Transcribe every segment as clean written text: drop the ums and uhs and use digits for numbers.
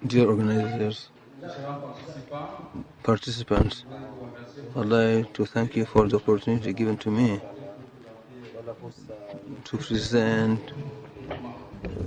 Dear organizers, participants, I'd like to thank you for the opportunity given to me to present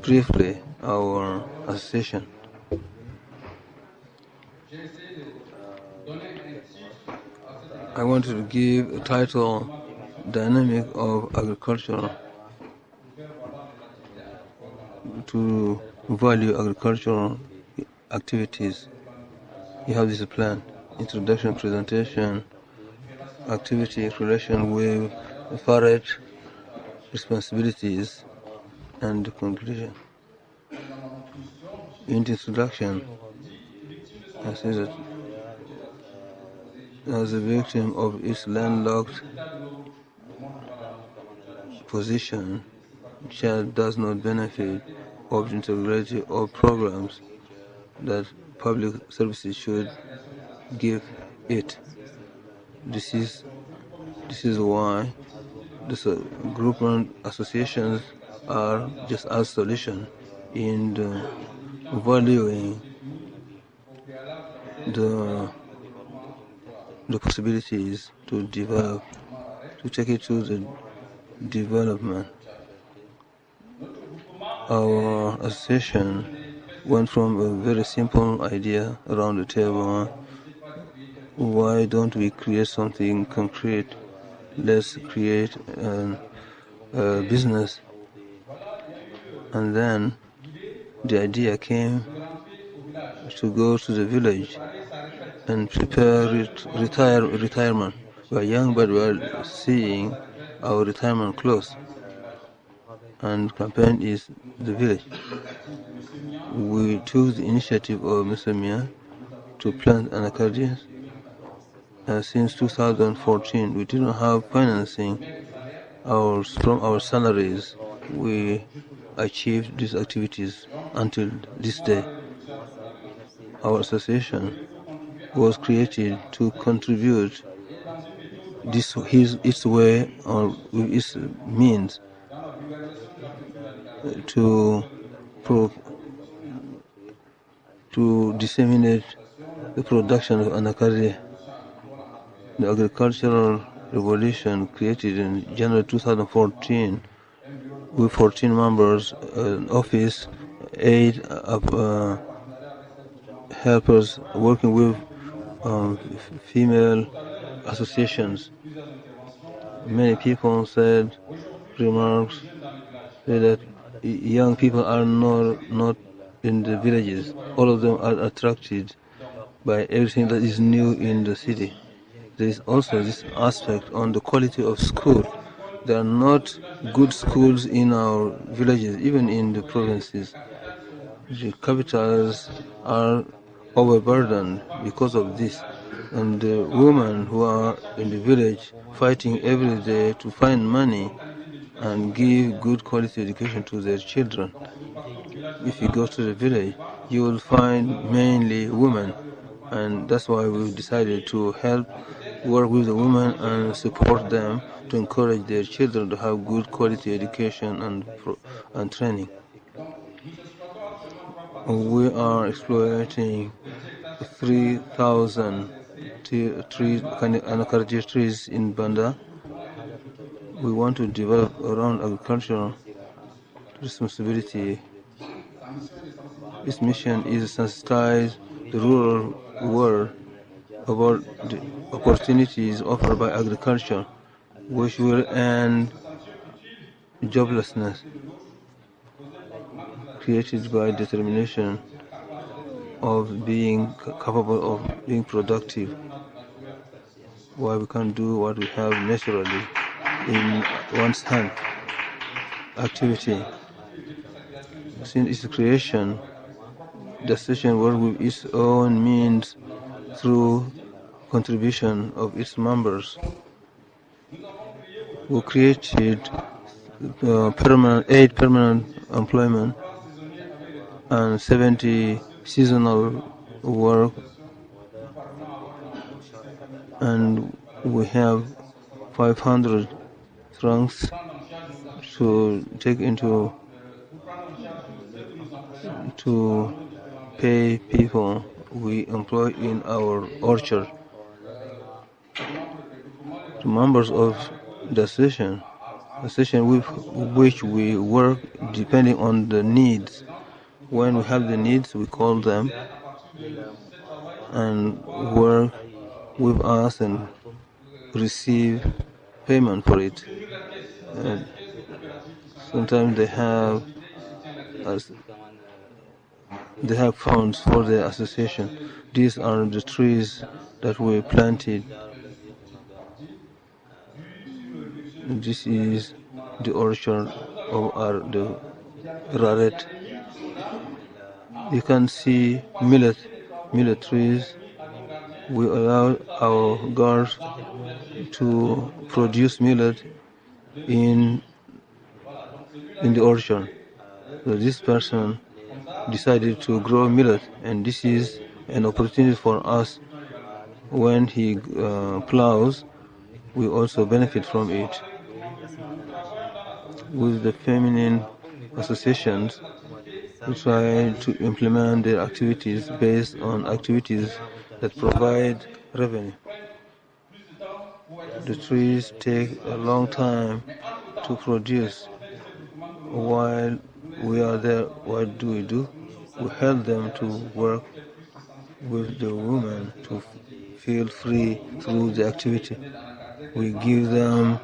briefly our association. I wanted to give a title, Dynamic of Agriculture, to value agricultural activities. You have this plan: introduction, presentation, activity, relation with Vert, responsibilities, and conclusion. In the introduction, I say that as a victim of its landlocked position, Tchad does not benefit of the integrity of programs that public services should give it. This is why the group and associations are just as solution in the valuing the possibilities to develop, to take it to the development. Our association went from a very simple idea around the table: why don't we create something concrete? Let's create a business. And then the idea came to go to the village and prepare retirement. We are young, but we are seeing our retirement close. And campaign is the village. We took the initiative of Mr. Mia to plant anacardias. Since 2014, we didn't have financing. From our salaries, we achieved these activities until this day. Our association was created to contribute its way or with its means to disseminate the production of anacardia. The agricultural revolution created in January 2014 with 14 members, an office, 8 helpers working with female associations. Many people said remarks that young people are not in the villages. All of them are attracted by everything that is new in the city. There is also this aspect on the quality of school. There are not good schools in our villages, even in the provinces. The capitals are overburdened because of this. And the women who are in the village fighting every day to find money and give good quality education to their children. If you go to the village, you will find mainly women, and that's why we decided to work with the women and support them to encourage their children to have good quality education and training. We are exploiting 3,000 anacardier trees in Banda. We want to develop around agricultural responsibility. Its mission is to sensitize the rural world about the opportunities offered by agriculture, which will end joblessness created by determination of being capable of being productive. Why we can't do what we have naturally in one's hand. Activity. Since its creation, the association works with its own means through contribution of its members. We created 8 permanent employment and 70 seasonal work, and we have 500 francs to take into to pay people we employ in our orchard. The members of the session with which we work depending on the needs. When we have the needs, we call them and work with us and receive payment for it. Uh, Sometimes they have funds for the association. These are the trees that we planted. This is the orchard of the Raret. You can see millet trees. We allow our girls to produce millet in the orchard. So this person decided to grow millet, and this is an opportunity for us. When he plows, we also benefit from it. With the feminine associations, we try to implement their activities based on activities that provide revenue. The trees take a long time to produce. While we are there, what do? We help them to work with the women to feel free through the activity. We give them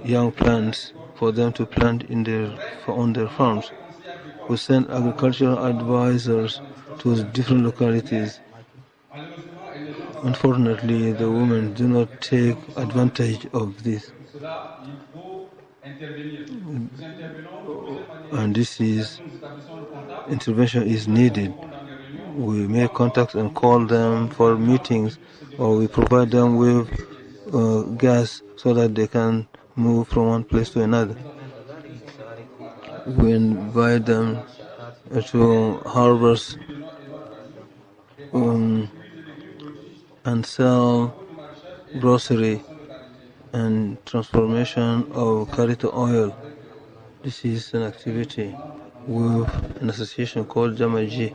young plants for them to plant on their farms. We send agricultural advisors to different localities. Unfortunately, the women do not take advantage of this. And intervention is needed. We make contacts and call them for meetings, or we provide them with gas so that they can move from one place to another. We invite them to harbors and sell grocery and transformation of karita oil. This is an activity with an association called Jamaji.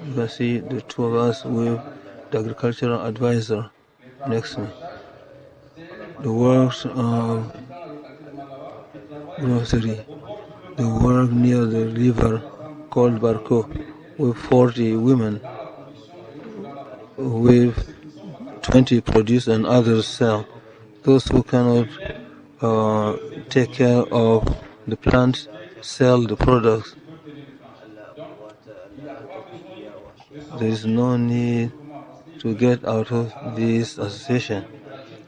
You can see the two of us with the agricultural advisor next to me. The works of grocery, the work near the river called Barco with 40 women, with 20 produce and others sell. Those who cannot take care of the plants sell the products. There is no need to get out of this association.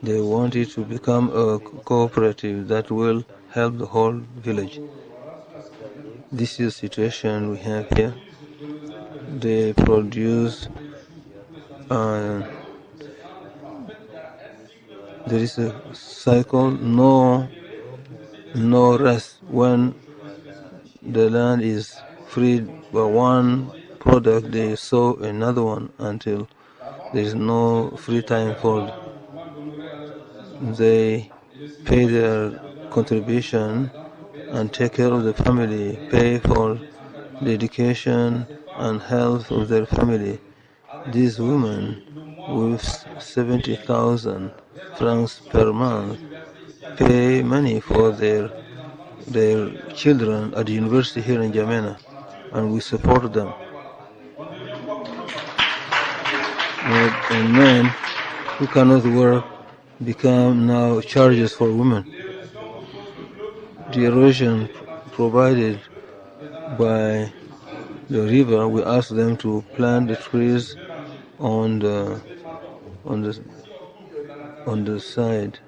They want it to become a cooperative that will help the whole village. This is the situation we have here. They produce, there is a cycle, no rest. When the land is freed by one product, they sow another one until there is no free time for it. They pay their contribution and take care of the family, pay for the education and health of their family. These women with 70,000 francs per month pay money for their children at the university here in Jamena, and we support them. And men who cannot work become now charges for women. The erosion provided by the river, we ask them to plant the trees on the side,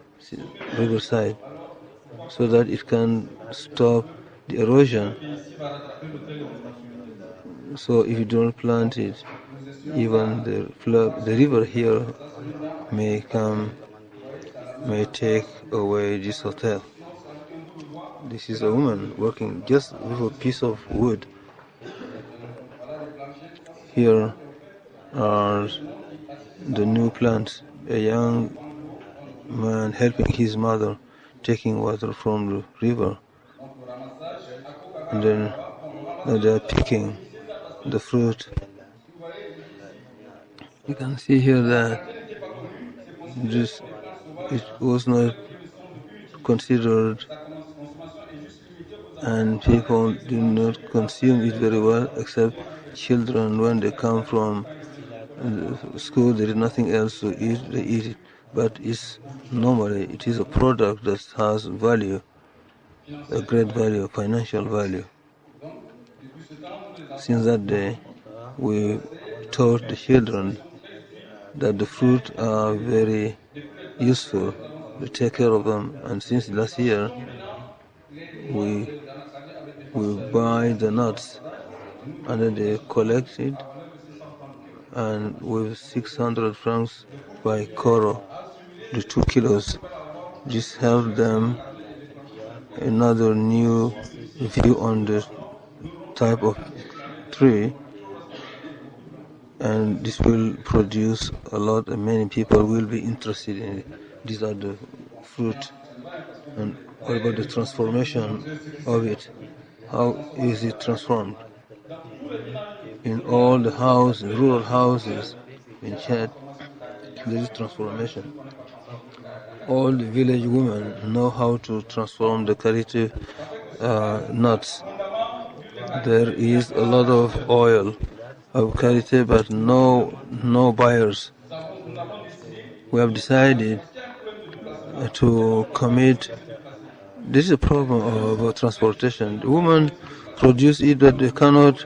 river side, so that it can stop the erosion. So if you don't plant it, even the river here may take away this hotel. This is a woman working just with a piece of wood. Here are the new plants. A young man helping his mother taking water from the river. and then they are picking the fruit. You can see here that this it was not considered, and people do not consume it very well, except children. When they come from school, there is nothing else to eat, they eat it. But normally it is a product that has value, a great value, financial value. Since that day, we taught the children that the fruit are very useful to take care of them. And since last year, we buy the nuts and then they collect it, and with 600 francs by Coro, the 2 kilos, this helped them another new view on the type of tree, and this will produce a lot, and many people will be interested in it. These are the fruit. And what about the transformation of it? How is it transformed? In all the houses, rural houses in Chad, there is transformation. All the village women know how to transform the karité nuts. There is a lot of oil of karité, but no buyers. We have decided to commit. This is a problem of transportation. The women produce it, but they cannot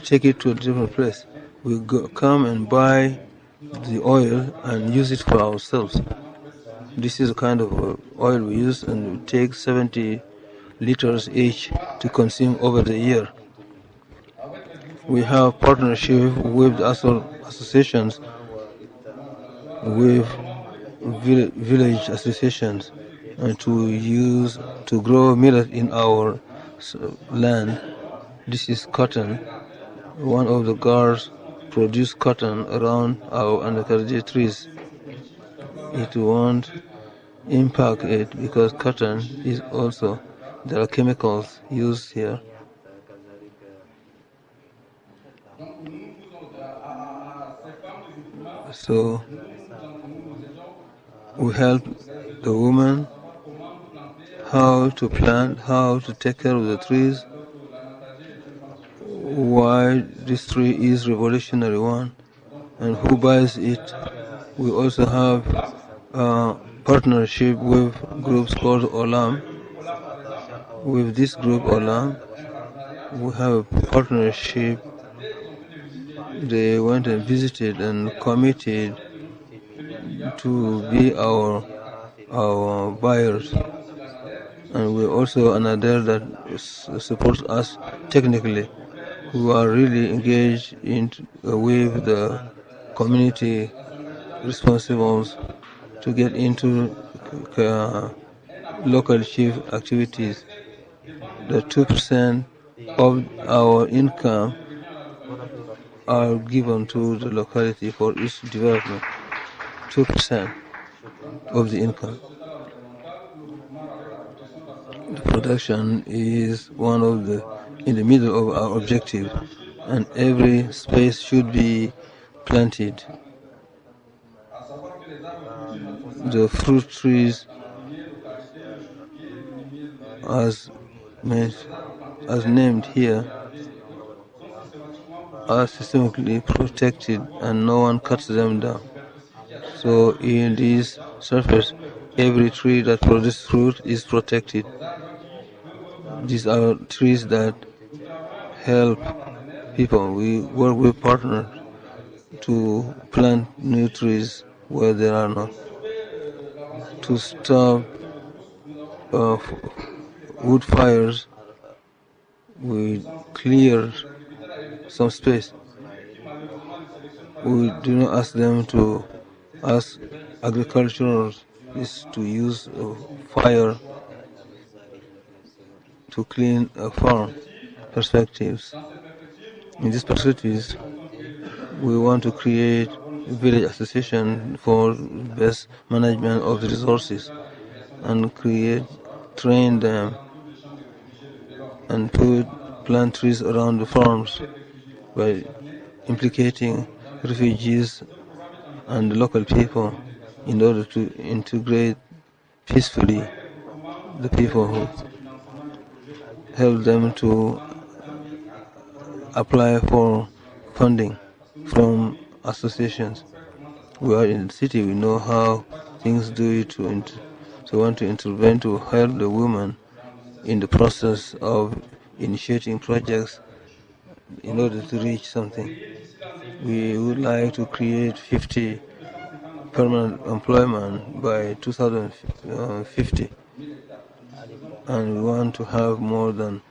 take it to a different place. We come and buy the oil and use it for ourselves. This is the kind of oil we use, and we take 70 liters each to consume over the year. We have partnership with associations, with village associations, and to grow millet in our land. This is cotton. One of the guards produce cotton around our anacardier trees. It won't impact it because cotton is also, there are chemicals used here. So we help the women how to plant, how to take care of the trees, why this tree is revolutionary one, and who buys it. We also have a partnership with groups called Olam. With this group Olam, we have a partnership. They went and visited and committed to be our buyers, and we also another that supports us technically, who are really engaged with the community responsibles to get into local chief activities. The 2% of our income are given to the locality for its development. 2% of the income. The production is one of the in the middle of our objective, and every space should be planted. The fruit trees, as named here, are systemically protected and no one cuts them down. So in this surface, every tree that produces fruit is protected. These are trees that help people. We work with partners to plant new trees where there are not, to stop wood fires. We clear some space. We do not ask them to ask agriculturers to use fire to clean a farm. Perspectives. In these perspectives, we want to create a village association for best management of the resources and train them and plant trees around the farms by implicating refugees and local people in order to integrate peacefully the people who help them to apply for funding from associations. We are in the city, we know how things do it to want to intervene to help the women in the process of initiating projects in order to reach something. We would like to create 50 permanent employment by 2050, and we want to have more than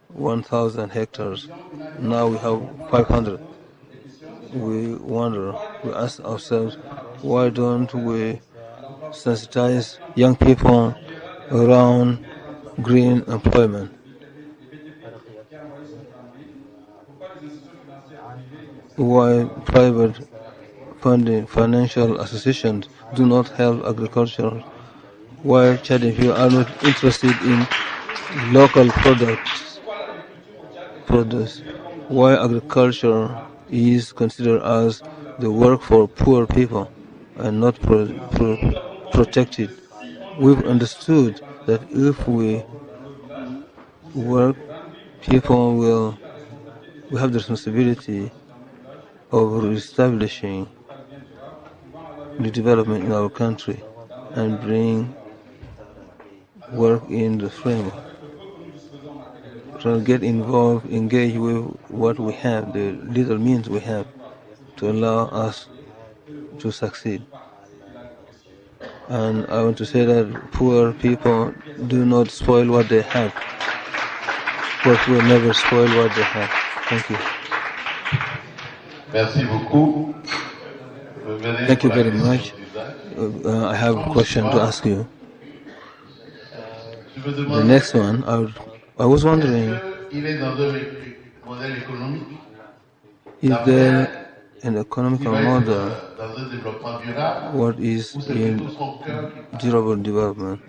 1,000 hectares. Now we have 500. We wonder, we ask ourselves, why don't we sensitize young people around green employment? Why private funding financial associations do not help agriculture? Why Chadian people are not interested in local produce? Why agriculture is considered as the work for poor people and not protected? We've understood that if we work, people will have the responsibility of reestablishing the development in our country and bring work in the framework. So get involved, engage with what we have, the little means we have, to allow us to succeed. And I want to say that poor people do not spoil what they have. Work will never spoil what they have. Thank you. Merci beaucoup. Thank you very much. I have a question to ask you. The next one, I was wondering, is there an economical model what is in durable development,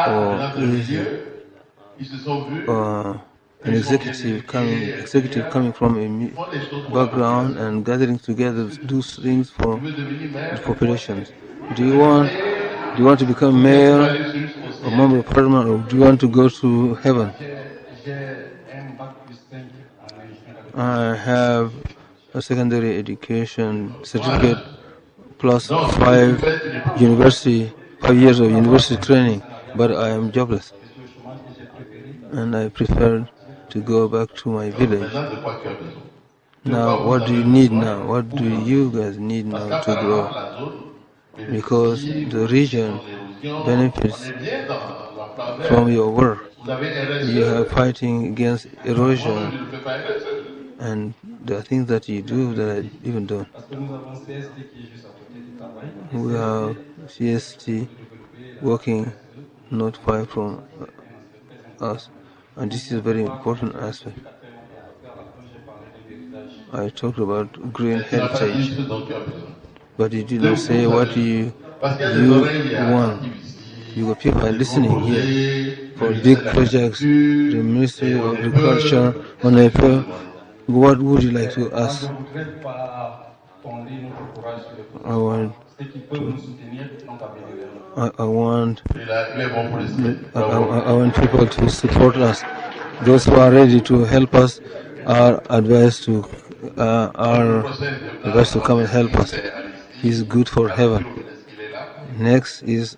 or is an executive coming from a background and gathering together to do things for the populations? Do you want to become mayor or member of parliament, or do you want to go to heaven? I have a secondary education certificate plus 5 years of university training, but I am jobless, and I prefer to go back to my village. Now, what do you need now? What do you guys need now to grow? Because the region benefits from your work. You are fighting against erosion, and there are things that you do that I even don't. We have CST working not far from us, and this is a very important aspect. I talked about green heritage, but you did not say what you want. You got people listening here for big projects, the Ministry of Agriculture, what would you like to ask? I want people to support us. Those who are ready to help us are advised to come and help us. He's good for heaven. Next is